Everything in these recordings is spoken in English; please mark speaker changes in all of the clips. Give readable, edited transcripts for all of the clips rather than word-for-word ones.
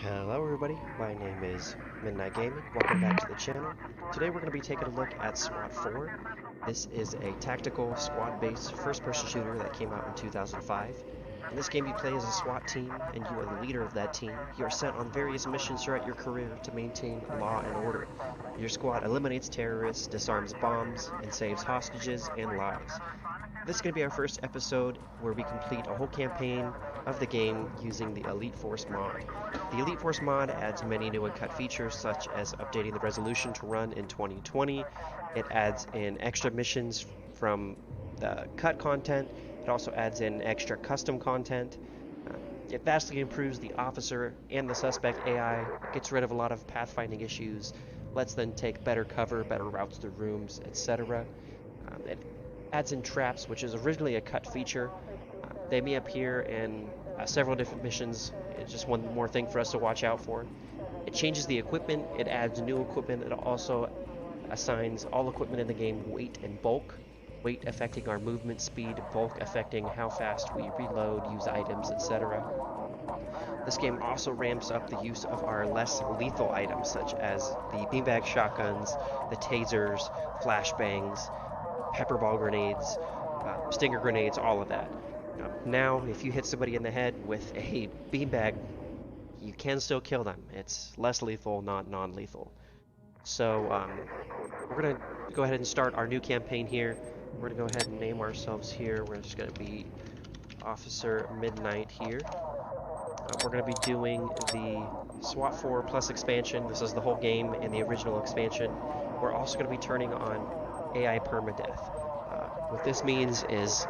Speaker 1: Hello everybody, my name is Midnight Gaming. Welcome back to the channel. Today we're going to be taking a look at SWAT 4. This is a tactical squad-based first-person shooter that came out in 2005. In this game you play as a SWAT team and you are the leader of that team. You are sent on various missions throughout your career to maintain law and order. Your squad eliminates terrorists, disarms bombs, and saves hostages and lives. This is going to be our first episode where we complete a whole campaign of the game using the Elite Force mod. The Elite Force mod adds many new and cut features such as updating the resolution to run in 2020. It adds in extra missions from the cut content. It also adds in extra custom content. It vastly improves the officer and the suspect AI, gets rid of a lot of pathfinding issues, lets them take better cover, better routes through rooms, etc. It adds in traps, which is originally a cut feature. They may appear in several different missions. It's just one more thing for us to watch out for. It changes the equipment. It adds new equipment. It also assigns all equipment in the game weight and bulk. Weight affecting our movement speed, bulk affecting how fast we reload, use items, etc. This game also ramps up the use of our less lethal items, such as the beanbag shotguns, the tasers, flashbangs, pepper ball grenades, stinger grenades, all of that. Now, if you hit somebody in the head with a beanbag, you can still kill them. It's less lethal, not non-lethal. So, we're going to go ahead and start our new campaign here. We're going to go ahead and name ourselves here. We're just going to be Officer Midnight here. We're going to be doing the SWAT 4 Plus expansion. This is the whole game and the original expansion. We're also going to be turning on AI Perma-Death. What this means is,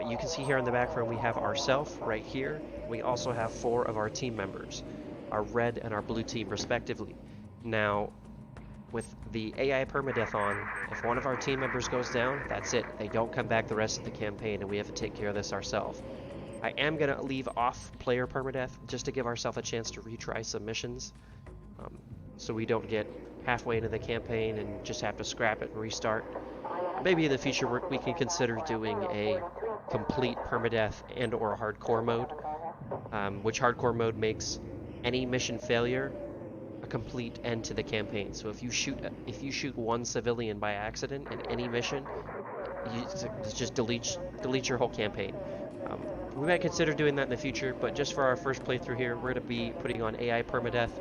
Speaker 1: you can see here in the background we have ourselves right here. We also have 4 of our team members, our red and our blue team respectively. Now, with the AI Perma-Death on, if one of our team members goes down, that's it. They don't come back the rest of the campaign and we have to take care of this ourselves. I am going to leave off player Perma-Death just to give ourselves a chance to retry some missions, so we don't get halfway into the campaign and just have to scrap it and restart. Maybe in the future we can consider doing a complete permadeath and or hardcore mode, which hardcore mode makes any mission failure a complete end to the campaign. So if you shoot one civilian by accident in any mission, you just delete your whole campaign. We might consider doing that in the future, but just for our first playthrough here, we're going to be putting on AI permadeath,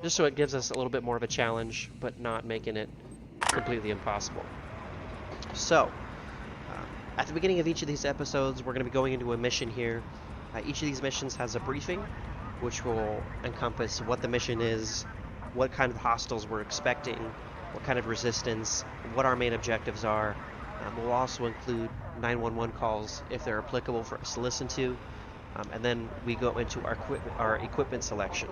Speaker 1: just so it gives us a little bit more of a challenge, but not making it completely impossible. So, at the beginning of each of these episodes, we're going to be going into a mission here. Each of these missions has a briefing, which will encompass what the mission is, what kind of hostiles we're expecting, what kind of resistance, what our main objectives are. We'll also include 911 calls if they're applicable for us to listen to. And then we go into our equipment selection.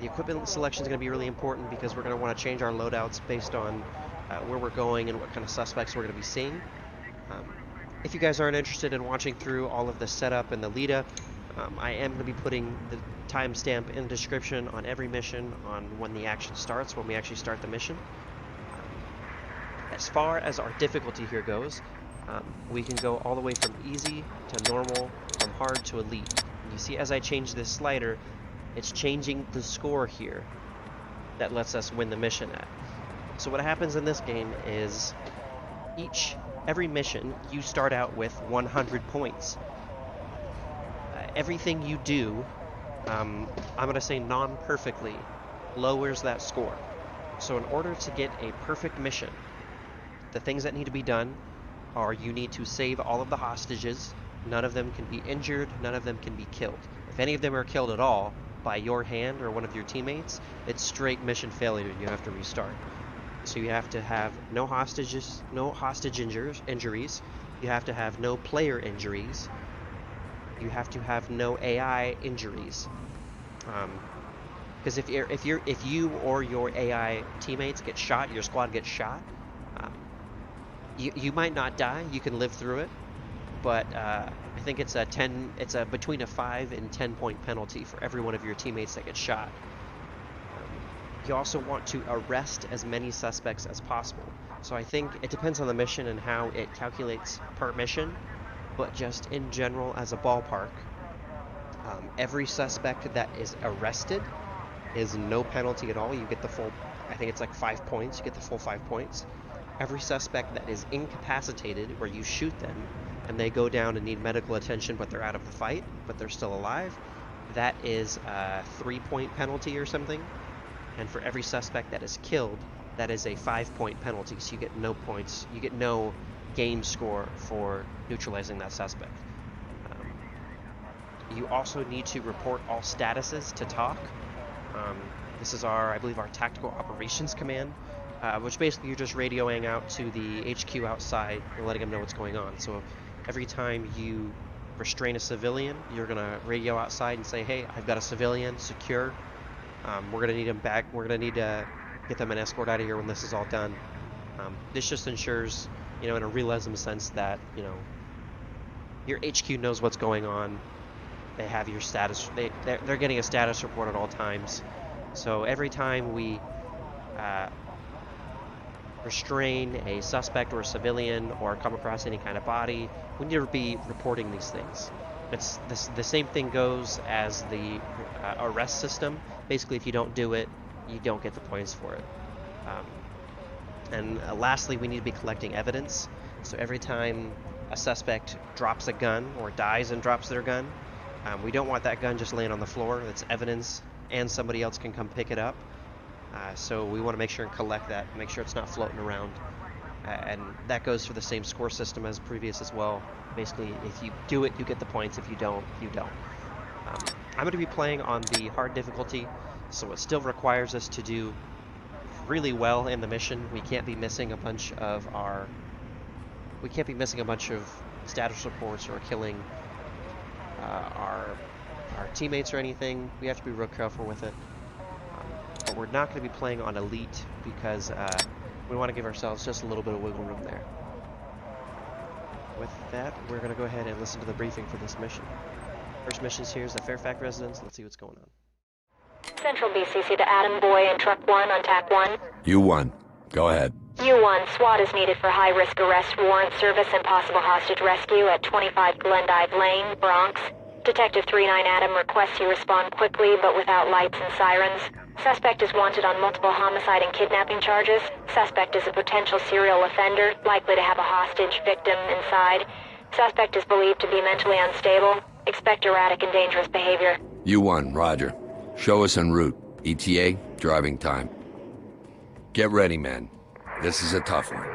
Speaker 1: The equipment selection is going to be really important because we're going to want to change our loadouts based on where we're going and what kind of suspects we're going to be seeing. If you guys aren't interested in watching through all of the setup and the lead up, I am going to be putting the timestamp in the description on every mission on when the action starts, when we actually start the mission. As far as our difficulty here goes, we can go all the way from easy to normal, from hard to elite. You see, as I change this slider, it's changing the score here that lets us win the mission at. So what happens in this game is every mission you start out with 100 points. Everything you do, I'm going to say non-perfectly, lowers that score. So in order to get a perfect mission, the things that need to be done are you need to save all of the hostages. None of them can be injured, none of them can be killed. If any of them are killed at all by your hand or one of your teammates, it's straight mission failure and you have to restart. So you have to have no hostages, no hostage injuries. You have to have no player injuries. You have to have no AI injuries. Because if you or your AI teammates get shot, your squad gets shot, you might not die. You can live through it, but I think it's between a 5 and 10 point penalty for every one of your teammates that gets shot. You also want to arrest as many suspects as possible. So I think it depends on the mission and how it calculates per mission, but just in general as a ballpark, Every suspect that is arrested is no penalty at all. You get the full, I think it's like 5 points. You get the full 5 points. Every suspect that is incapacitated, where you shoot them and they go down and need medical attention, but they're out of the fight, but they're still alive, that is a 3-point penalty or something. And for every suspect that is killed, that is a 5-point penalty. So you get no points. You get no game score for neutralizing that suspect. You also need to report all statuses to TOC. This is I believe our Tactical Operations Command, which basically you're just radioing out to the HQ outside and letting them know what's going on. So every time you restrain a civilian, you're gonna radio outside and say, hey, I've got a civilian, secure. We're gonna need him back. We're gonna need to get them an escort out of here when this is all done. This just ensures, in a realism sense that, your HQ knows what's going on. They have your status. They're getting a status report at all times. So every time we restrain a suspect or a civilian or come across any kind of body, we need to be reporting these things. It's the same thing goes as the arrest system. Basically, if you don't do it, you don't get the points for it. And lastly, we need to be collecting evidence. So every time a suspect drops a gun or dies and drops their gun, we don't want that gun just laying on the floor. That's evidence, and somebody else can come pick it up. So we want to make sure and collect that, make sure it's not floating around. And that goes for the same score system as previous as well. Basically, if you do it, you get the points. If you don't, you don't. I'm going to be playing on the hard difficulty, so it still requires us to do really well in the mission. We can't be missing a bunch of status reports or killing our teammates or anything. We have to be real careful with it. But we're not going to be playing on elite because we want to give ourselves just a little bit of wiggle room there. With that, we're going to go ahead and listen to the briefing for this mission. First mission's here is the Fairfax residence. Let's see what's going on.
Speaker 2: Central BCC to Adam Boy and Truck 1 on TAC 1.
Speaker 3: U1, go ahead.
Speaker 2: U1, SWAT is needed for high-risk arrest, warrant service, and possible hostage rescue at 25 Glendive Lane, Bronx. Detective 39 Adam requests you respond quickly, but without lights and sirens. Suspect is wanted on multiple homicide and kidnapping charges. Suspect is a potential serial offender, likely to have a hostage victim inside. Suspect is believed to be mentally unstable. Expect erratic and dangerous behavior.
Speaker 3: U1, roger. Show us en route. ETA, driving time. Get ready, men. This is a tough one.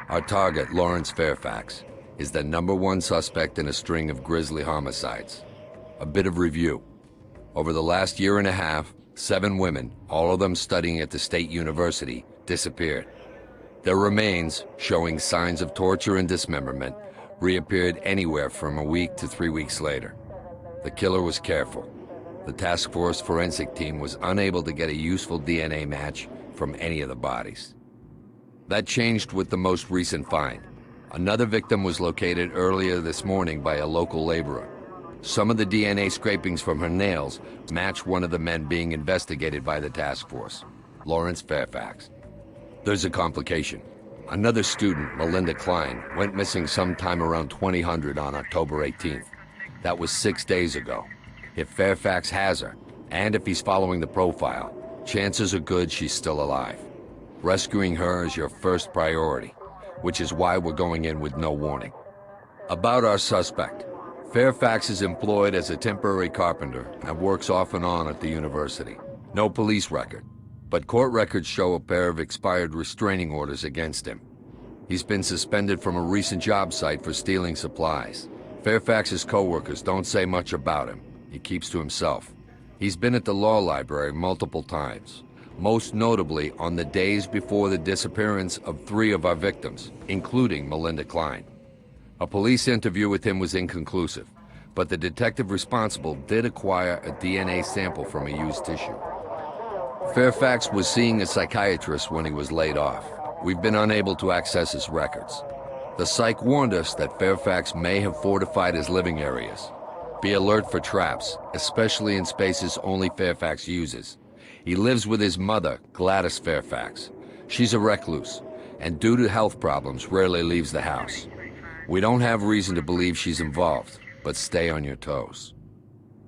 Speaker 3: Our target, Lawrence Fairfax, is the #1 suspect in a string of grisly homicides. A bit of review. Over the last year and a half, 7 women, all of them studying at the State University, disappeared. Their remains, showing signs of torture and dismemberment, reappeared anywhere from a week to 3 weeks later. The killer was careful. The task force forensic team was unable to get a useful DNA match from any of the bodies. That changed with the most recent find. Another victim was located earlier this morning by a local laborer. Some of the DNA scrapings from her nails match one of the men being investigated by the task force, Lawrence Fairfax. There's a complication. Another student, Melinda Klein, went missing sometime around 2000 on October 18th. That was 6 days ago. If Fairfax has her, and if he's following the profile, chances are good she's still alive. Rescuing her is your first priority, which is why we're going in with no warning. About our suspect. Fairfax is employed as a temporary carpenter and works off and on at the university. No police record, but court records show a pair of expired restraining orders against him. He's been suspended from a recent job site for stealing supplies. Fairfax's co-workers don't say much about him. He keeps to himself. He's been at the law library multiple times, most notably on the days before the disappearance of 3 of our victims, including Melinda Klein. A police interview with him was inconclusive, but the detective responsible did acquire a DNA sample from a used tissue. Fairfax was seeing a psychiatrist when he was laid off. We've been unable to access his records. The psych warned us that Fairfax may have fortified his living areas. Be alert for traps, especially in spaces only Fairfax uses. He lives with his mother, Gladys Fairfax. She's a recluse, and due to health problems, rarely leaves the house. We don't have reason to believe she's involved, but stay on your toes.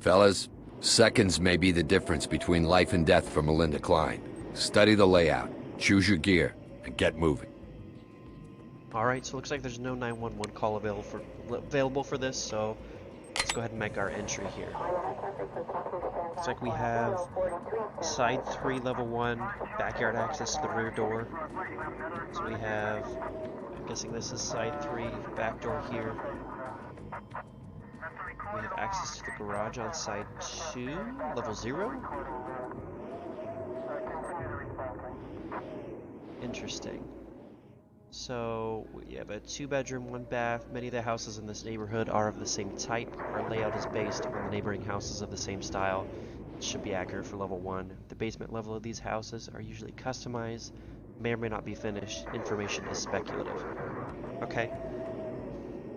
Speaker 3: Fellas, seconds may be the difference between life and death for Melinda Klein. Study the layout, choose your gear, and get moving.
Speaker 1: Alright, so it looks like there's no 911 call available for this, so let's go ahead and make our entry here. Looks like we have side 3, level 1, backyard access to the rear door. So we have, I'm guessing this is side 3, back door here. We have access to the garage on side 2, level 0. Interesting. So we have a 2-bedroom, 1 bath. Many of the houses in this neighborhood are of the same type. Our layout is based on the neighboring houses of the same style. It should be accurate for level 1. The basement level of these houses are usually customized, may or may not be finished. Information is speculative. Okay.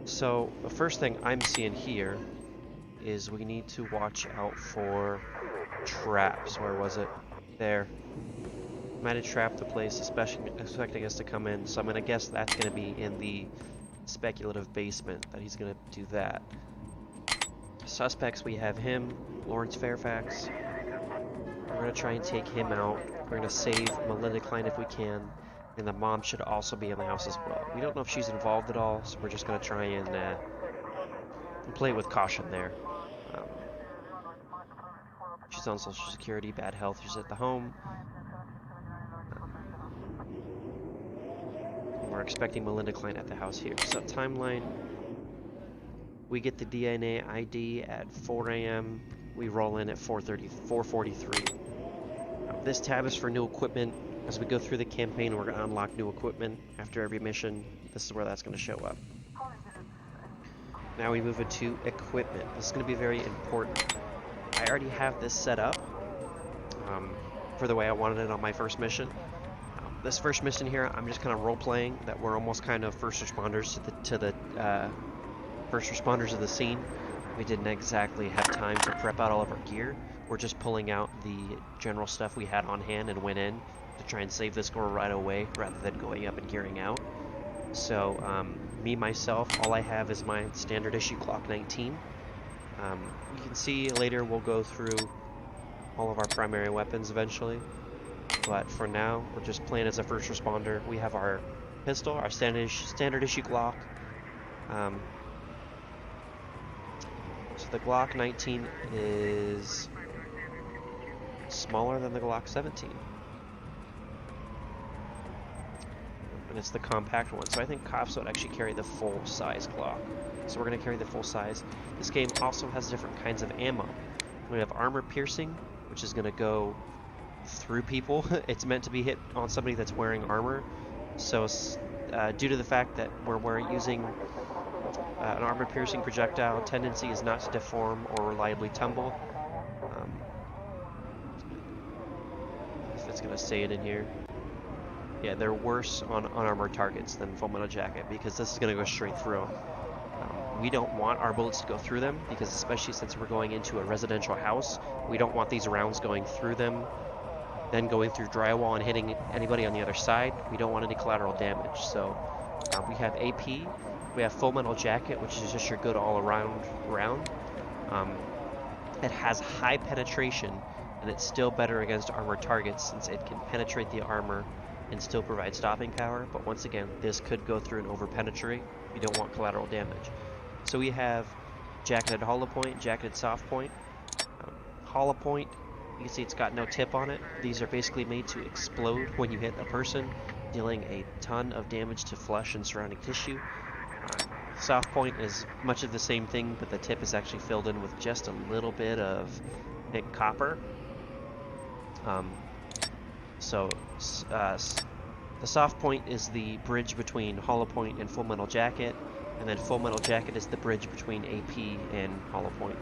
Speaker 1: So the first thing I'm seeing here is we need to watch out for traps. Where was it? There. Might have trapped the place, especially expecting us to come in, so I'm going to guess that's going to be in the speculative basement, that he's going to do that. Suspects, we have him, Lawrence Fairfax. We're going to try and take him out. We're going to save Melinda Klein if we can, and the mom should also be in the house as well. We don't know if she's involved at all, so we're just going to try and play with caution there. She's on Social Security, bad health, she's at the home. We're expecting Melinda Klein at the house here. So timeline, we get the DNA ID at 4 a.m. We roll in at 4:43. This tab is for new equipment. As we go through the campaign, we're going to unlock new equipment after every mission. This is where that's going to show up. Now we move into equipment. This is going to be very important. I already have this set up for the way I wanted it on my first mission. This first mission here, I'm just kind of role-playing that we're almost kind of first responders to the first responders of the scene. We didn't exactly have time to prep out all of our gear. We're just pulling out the general stuff we had on hand and went in to try and save this girl right away rather than going up and gearing out. So me, myself, all I have is my standard issue Glock 19. You can see later we'll go through all of our primary weapons eventually. But for now, we're just playing as a first responder. We have our pistol, our standard issue Glock. So the Glock 19 is smaller than the Glock 17. And it's the compact one. So I think cops would actually carry the full-size Glock. So we're going to carry the full size. This game also has different kinds of ammo. We have armor piercing, which is going to go through people. It's meant to be hit on somebody that's wearing armor. So due to the fact that we're using an armor piercing projectile, tendency is not to deform or reliably tumble. If it's going to say it in here. Yeah, they're worse on unarmored targets than full metal jacket because this is going to go straight through them. We don't want our bullets to go through them because especially since we're going into a residential house, we don't want these rounds going through them, then going through drywall and hitting anybody on the other side. We don't want any collateral damage. So we have AP, we have full metal jacket, which is just your good all-around round. It has high penetration, and it's still better against armored targets since it can penetrate the armor and still provide stopping power. But once again, this could go through and over-penetrate. You don't want collateral damage. So we have jacketed hollow point, jacketed soft point. Hollow point, you can see it's got no tip on it. These are basically made to explode when you hit a person, dealing a ton of damage to flesh and surrounding tissue. Soft point is much of the same thing, but the tip is actually filled in with just a little bit of thick copper. The soft point is the bridge between hollow point and full metal jacket, and then full metal jacket is the bridge between AP and hollow point.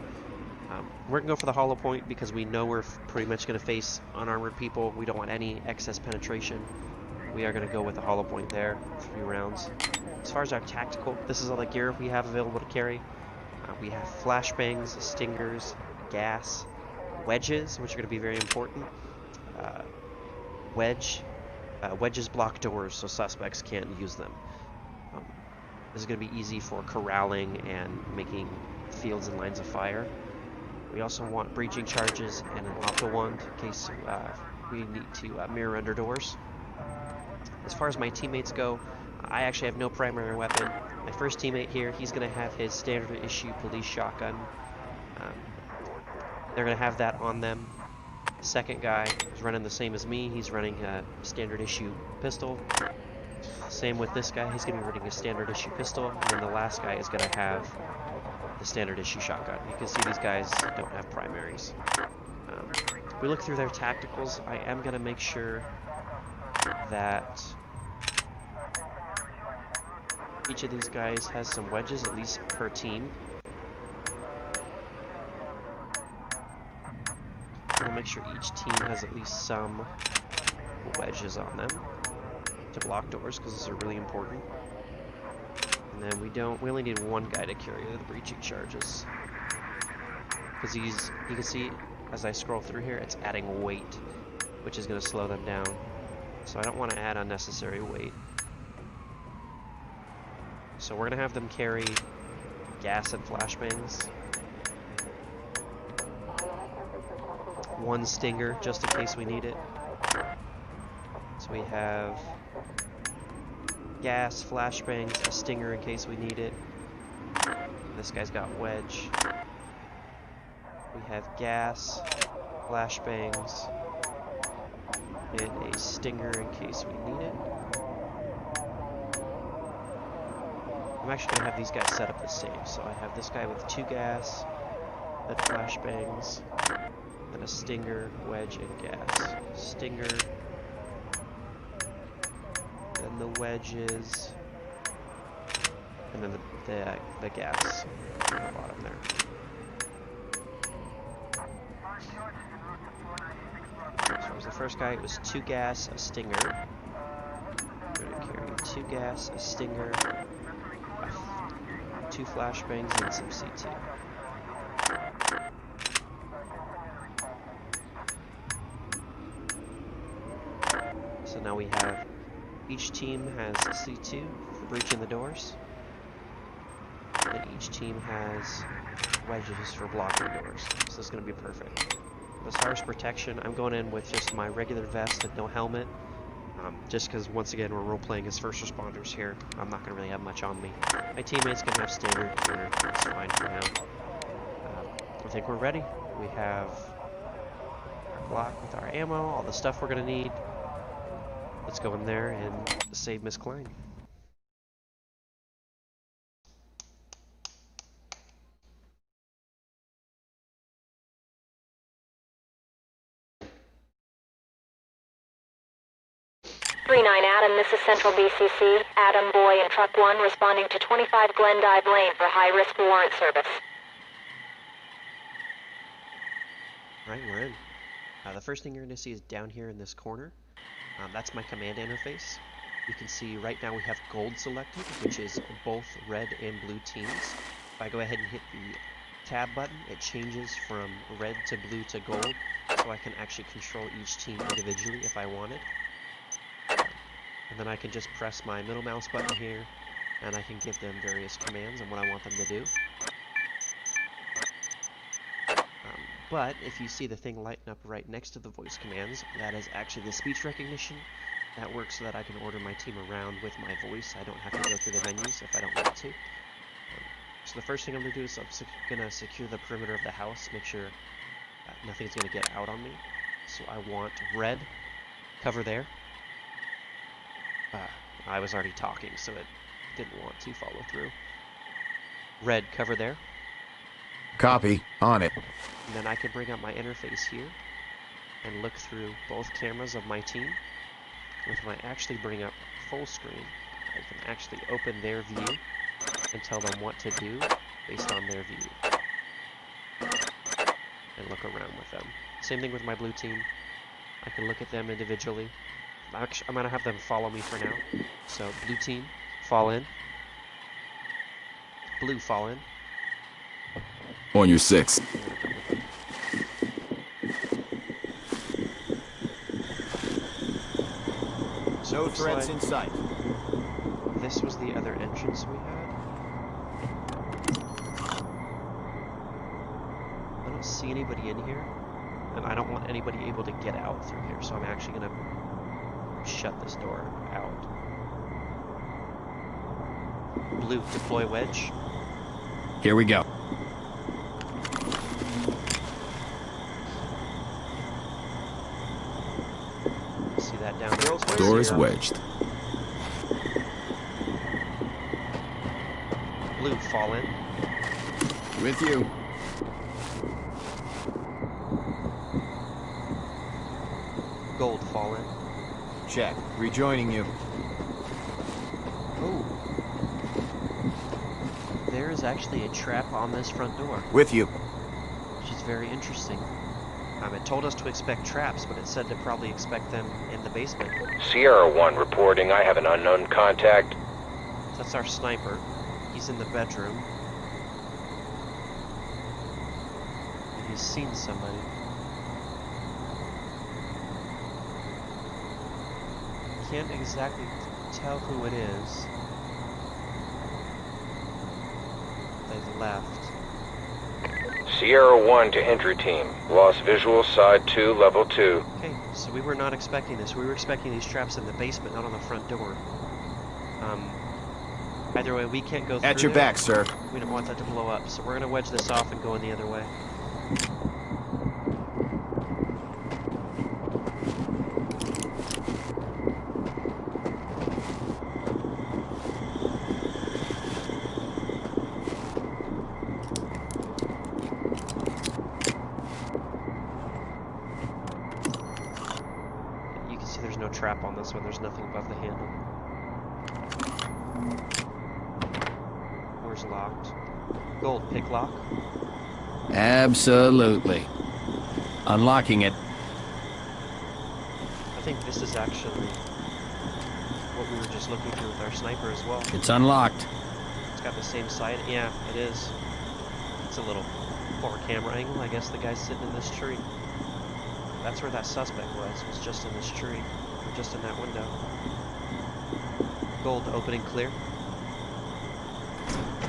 Speaker 1: We're going to go for the hollow point because we know we're pretty much going to face unarmored people. We don't want any excess penetration. We are going to go with the hollow point there, 3 rounds. As far as our tactical, this is all the gear we have available to carry. We have flashbangs, stingers, gas, wedges, which are going to be very important. Wedges block doors so suspects can't use them. This is going to be easy for corralling and making fields and lines of fire. We also want breaching charges and an opto wand in case we need to mirror under doors. As far as my teammates go, I actually have no primary weapon. My first teammate here, he's going to have his standard issue police shotgun. They're going to have that on them. The second guy is running the same as me. He's running a standard issue pistol. Same with this guy. He's going to be running a standard issue pistol. And then the last guy is going to have the standard issue shotgun. You can see these guys don't have primaries. If we look through their tacticals, I am going to make sure that each of these guys has some wedges, at least per team. We'll make sure each team has at least some wedges on them to block doors, because those are really important. And then we only need one guy to carry the breaching charges, because you can see as I scroll through here, it's adding weight, which is going to slow them down. So I don't want to add unnecessary weight. So we're going to have them carry gas and flashbangs. One stinger, just in case we need it. So we have gas, flashbangs, a stinger in case we need it. This guy's got wedge. We have gas, flashbangs, and a stinger in case we need it. I'm actually going to have these guys set up the same. So I have this guy with 2 gas, then flashbangs, then a stinger, wedge, and gas. Stinger, then the wedges, and then the gas on the bottom there. So as the first guy, it was 2 gas, a stinger. We're going to carry 2 gas, a stinger, 2 flashbangs, and some CT. So now we have, each team has C2 for breaching the doors, and each team has wedges for blocking doors. So this is going to be perfect. As far as protection, I'm going in with just my regular vest and no helmet, just because once again we're role-playing as first responders here. I'm not going to really have much on me. My teammates can have standard gear, that's fine for now. I think we're ready. We have our Glock with our ammo, all the stuff we're going to need. Let's go in there and save Miss Klein.
Speaker 2: Adam, this is Central BCC. Adam, Boy, and Truck 1 responding to 25 Glendive Lane for high-risk warrant service.
Speaker 1: Right, we're in. The first thing you're going to see is down here in this corner. That's my command interface. You can see right now we have gold selected, which is both red and blue teams. If I go ahead and hit the tab button, it changes from red to blue to gold, so I can actually control each team individually if I wanted. And then I can just press my middle mouse button here, and I can give them various commands and what I want them to do. But if you see the thing lighten up right next to the voice commands, that is actually the speech recognition. That works so that I can order my team around with my voice. I don't have to go through the menus if I don't want to. So the first thing I'm going to do is I'm going to secure the perimeter of the house, make sure nothing's going to get out on me. So I want red, cover there. I was already talking, so it didn't want to follow through. Red, cover there.
Speaker 4: Copy. On it.
Speaker 1: And then I can bring up my interface here and look through both cameras of my team. If I actually bring up full screen, I can actually open their view and tell them what to do based on their view. And look around with them. Same thing with my blue team. I can look at them individually. I'm going to have them follow me for now. So, blue team, fall in. Blue, fall in.
Speaker 4: On your 6.
Speaker 5: No threats in sight.
Speaker 1: This was the other entrance we had. I don't don't see anybody in here, and I don't want anybody able to get out through here, so I'm actually gonna shut this door out. Blue, deploy wedge.
Speaker 6: Here we go.
Speaker 1: See that down there?
Speaker 4: Door is wedged.
Speaker 1: Blue, fall in.
Speaker 6: With you.
Speaker 1: Gold, fall in.
Speaker 5: Check. Rejoining you.
Speaker 1: Oh. There is actually a trap on this front door,
Speaker 5: With you.
Speaker 1: which is very interesting. It told us to expect traps, but it said to probably expect them in the basement.
Speaker 7: Sierra 1 reporting. I have an unknown contact.
Speaker 1: That's our sniper. He's in the bedroom. And he's seen somebody. Can't exactly tell who it is. They've left.
Speaker 7: Sierra 1 to entry team. Lost visual, side 2, level 2.
Speaker 1: Okay, so we were not expecting this. We were expecting these traps in the basement, not on the front door. Either way, we can't go through
Speaker 5: At your
Speaker 1: there.
Speaker 5: back, sir.
Speaker 1: We don't want that to blow up, so we're gonna wedge this off and go in the other way. You can see there's no trap on this one. There's nothing above the handle. Door's locked. Gold, pick lock.
Speaker 6: Absolutely. Unlocking it.
Speaker 1: I think this is actually what we were just looking through with our sniper as well.
Speaker 6: It's unlocked.
Speaker 1: It's got the same side. Yeah, it is. It's a little poor camera angle. I guess the guy's sitting in this tree. That's where that suspect was just in this tree. Or just in that window. Gold, opening clear.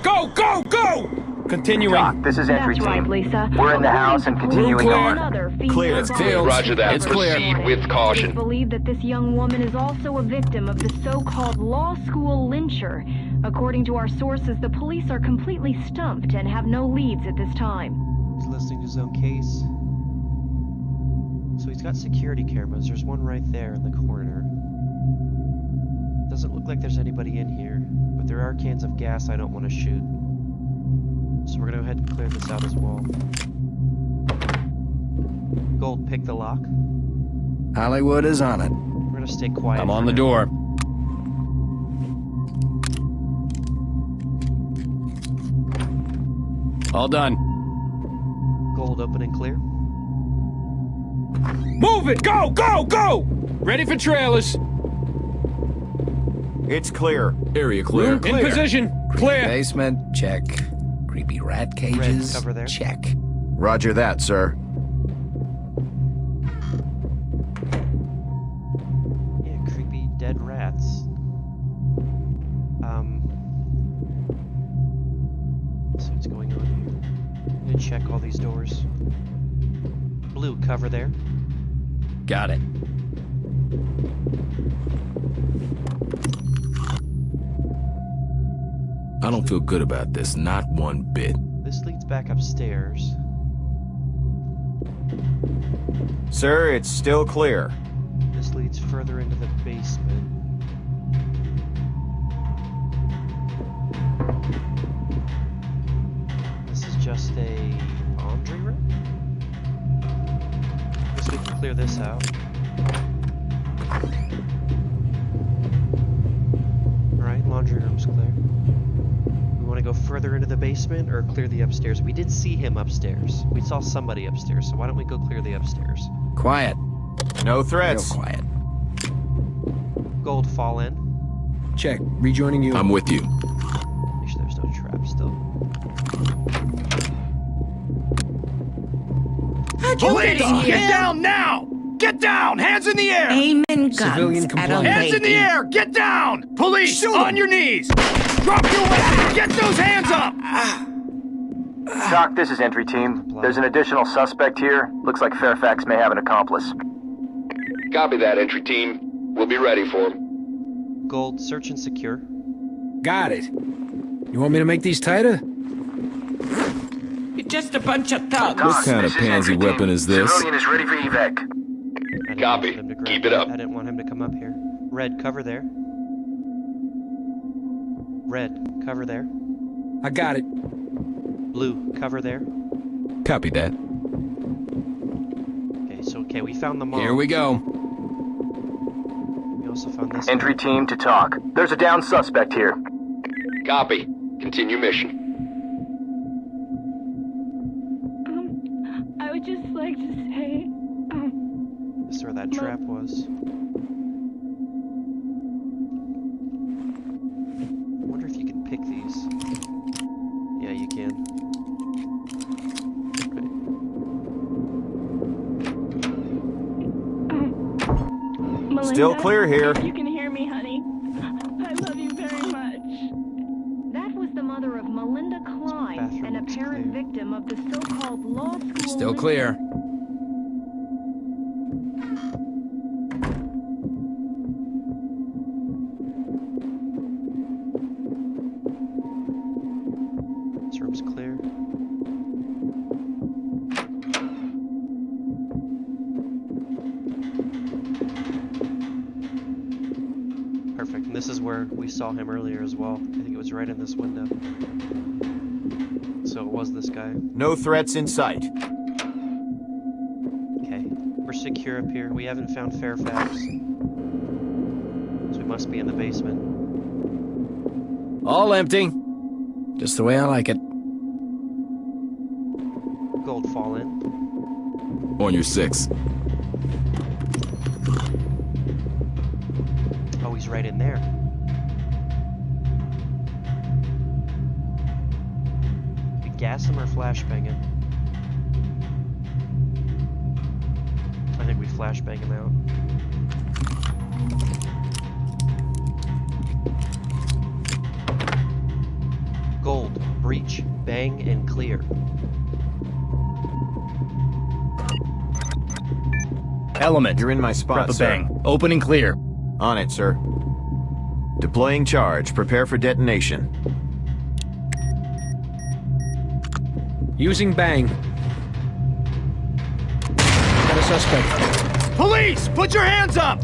Speaker 6: Go, go, go! Continuing.
Speaker 8: Doc, this is entry
Speaker 2: That's right,
Speaker 8: team.
Speaker 2: Lisa.
Speaker 8: We're in the house and continuing
Speaker 6: Clear.
Speaker 8: on.
Speaker 5: Clear.
Speaker 6: It's field.
Speaker 7: Roger that.
Speaker 6: It's clear.
Speaker 7: Proceed with
Speaker 2: It is
Speaker 7: caution.
Speaker 2: believed that this young woman is also a victim of the so-called law school lyncher. According to our sources, the police are completely stumped and have no leads at this time.
Speaker 1: He's listening to his own case. So he's got security cameras. There's one right there in the corner. Doesn't look like there's anybody in here, but there are cans of gas I don't want to shoot. So we're gonna go ahead and clear this out as well. Gold, pick the lock.
Speaker 6: Hollywood is on it.
Speaker 1: We're gonna stay quiet.
Speaker 6: I'm
Speaker 1: for
Speaker 6: on the
Speaker 1: now.
Speaker 6: door. All done.
Speaker 1: Gold, open and clear.
Speaker 6: Move it! Go, go, go! Ready for trailers.
Speaker 5: It's clear.
Speaker 4: Area clear.
Speaker 6: In position. Clear.
Speaker 9: Basement, check. Creepy rat cages,
Speaker 1: cover there.
Speaker 9: check.
Speaker 5: Roger that, sir.
Speaker 1: Yeah, creepy dead rats. So what's going on here? I'm gonna check all these doors. Blue, cover there.
Speaker 6: Got it.
Speaker 4: I don't feel good about this, not one bit.
Speaker 1: This leads back upstairs.
Speaker 5: Sir, it's still clear.
Speaker 1: This leads further into the basement. This is just a laundry room? Guess we can clear this out. Alright, laundry room's clear. We want to go further into the basement or clear the upstairs? We did see him upstairs. We saw somebody upstairs, so why don't we go clear the upstairs?
Speaker 6: Quiet.
Speaker 5: No
Speaker 6: Real
Speaker 5: threats.
Speaker 6: quiet.
Speaker 1: Gold, fall in.
Speaker 6: Check. Rejoining you.
Speaker 4: I'm with you.
Speaker 1: Make sure there's no trap still.
Speaker 6: Police! Get down now! Get down! Hands in the air!
Speaker 10: Aim and guns
Speaker 6: Civilian
Speaker 10: at a
Speaker 6: compliance. Hands in the
Speaker 10: lady.
Speaker 6: air! Get down! Police! On your knees! Drop your weapons! Get those hands up!
Speaker 8: Doc, this is entry team. There's an additional suspect here. Looks like Fairfax may have an accomplice.
Speaker 7: Copy that, entry team. We'll be ready for him.
Speaker 1: Gold, search and secure.
Speaker 9: Got it. You want me to make these tighter? You're just a bunch of thugs.
Speaker 4: What kind of pansy weapon is this?
Speaker 8: Civilian is ready for evac.
Speaker 1: I didn't
Speaker 7: Copy.
Speaker 1: want him to grab
Speaker 7: Keep it
Speaker 1: that.
Speaker 7: up.
Speaker 1: I didn't want him to come up here. Red, cover there. Red, cover there.
Speaker 9: I got it.
Speaker 1: Blue, cover there.
Speaker 4: Copy that.
Speaker 1: Okay, we found the mom.
Speaker 9: Here we go.
Speaker 1: We also found this
Speaker 8: Entry
Speaker 1: guy.
Speaker 8: team to talk. There's a downed suspect here.
Speaker 7: Copy. Continue mission.
Speaker 10: I would just like to say,
Speaker 1: This is where that trap was. I wonder if you can pick these. Yeah, you can.
Speaker 10: Melinda,
Speaker 5: Still clear here.
Speaker 10: if you can hear me, honey. I love you very much.
Speaker 2: That was the mother of Melinda Klein,
Speaker 1: bathroom
Speaker 2: an
Speaker 1: looks
Speaker 2: apparent
Speaker 1: clear.
Speaker 2: victim of the so-called law school.
Speaker 9: Still clear.
Speaker 1: This room's clear. Perfect. And this is where we saw him earlier as well. I think it was right in this window. So it was this guy.
Speaker 5: No threats in sight.
Speaker 1: Okay. We're secure up here. We haven't found Fairfax. So we must be in the basement.
Speaker 9: All empty. Just the way I like it.
Speaker 1: Gold, fall in.
Speaker 4: On your 6.
Speaker 1: Oh, he's right in there. We gas him or flashbang him? I think we flashbang him out. Gold, breach, bang, and clear.
Speaker 9: Element.
Speaker 5: You're in my spot,
Speaker 9: Prep a
Speaker 5: sir.
Speaker 9: bang. Open and clear.
Speaker 5: On it, sir. Deploying charge. Prepare for detonation.
Speaker 9: Using bang. Got a suspect.
Speaker 6: Police, put your hands up!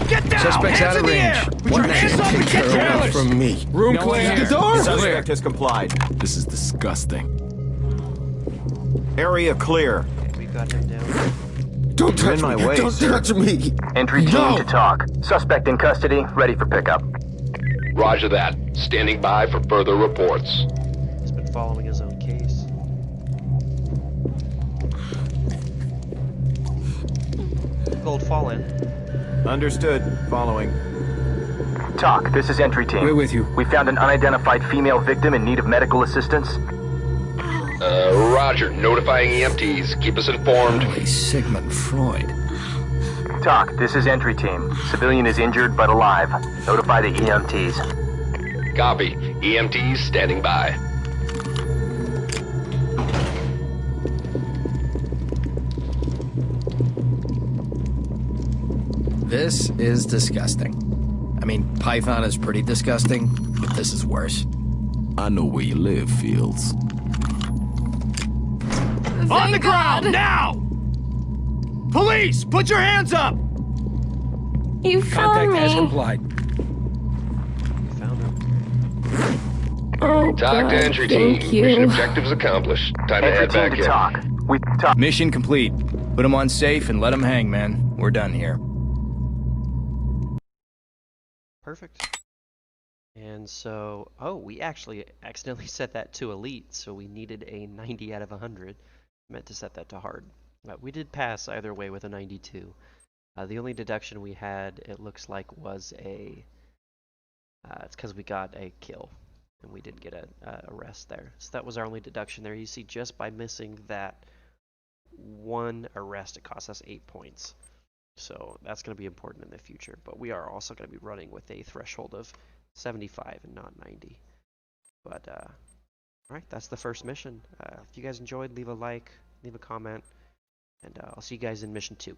Speaker 6: Get down!
Speaker 9: Suspect's
Speaker 6: hands
Speaker 9: out of
Speaker 6: in the
Speaker 9: range.
Speaker 6: air! Put your hands up and get down!
Speaker 4: From me.
Speaker 9: Room
Speaker 4: No one
Speaker 9: clear.
Speaker 4: here.
Speaker 9: The door.
Speaker 5: Suspect has complied.
Speaker 4: This is disgusting.
Speaker 5: Area clear.
Speaker 1: Okay, we've got him down.
Speaker 4: Don't
Speaker 5: You're in my way, sir.
Speaker 4: me.
Speaker 8: Entry team
Speaker 4: No.
Speaker 8: to talk. Suspect in custody, ready for pickup.
Speaker 7: Roger that. Standing by for further reports.
Speaker 1: He's been following his own case. Gold, fall in.
Speaker 5: Understood. Following.
Speaker 8: Talk, this is entry team.
Speaker 9: We're with you.
Speaker 8: We found an unidentified female victim in need of medical assistance.
Speaker 7: Roger. Notifying EMTs. Keep us informed.
Speaker 9: Holy Sigmund Freud.
Speaker 8: Talk, this is entry team. Civilian is injured but alive. Notify the EMTs.
Speaker 7: Copy. EMTs standing by.
Speaker 9: This is disgusting. I mean, Python is pretty disgusting, but this is worse.
Speaker 4: I know where you live, Fields.
Speaker 6: On the ground, now! Police, put your hands up!
Speaker 10: You
Speaker 9: Contact
Speaker 10: found
Speaker 9: has
Speaker 10: me.
Speaker 9: complied.
Speaker 1: We found him.
Speaker 10: Oh,
Speaker 7: Talk
Speaker 10: God,
Speaker 7: to entry team.
Speaker 10: thank you.
Speaker 7: Mission objectives accomplished. Time to
Speaker 8: Entry
Speaker 7: head
Speaker 8: team
Speaker 7: back
Speaker 8: to
Speaker 7: in.
Speaker 8: talk. We talk.
Speaker 9: Mission complete. Put him on safe and let him hang, man. We're done here.
Speaker 1: Perfect. And so, oh, we actually accidentally set that to elite, so we needed a 90 out of 100. Meant to set that to hard. We did pass either way with a 92. The only deduction we had, it looks like, was a... it's because we got a kill, and we didn't get a arrest there. So that was our only deduction there. You see, just by missing that one arrest, it cost us 8 points. So that's going to be important in the future. But we are also going to be running with a threshold of 75 and not 90. But Alright, that's the first mission. If you guys enjoyed, leave a like, leave a comment, and I'll see you guys in mission 2.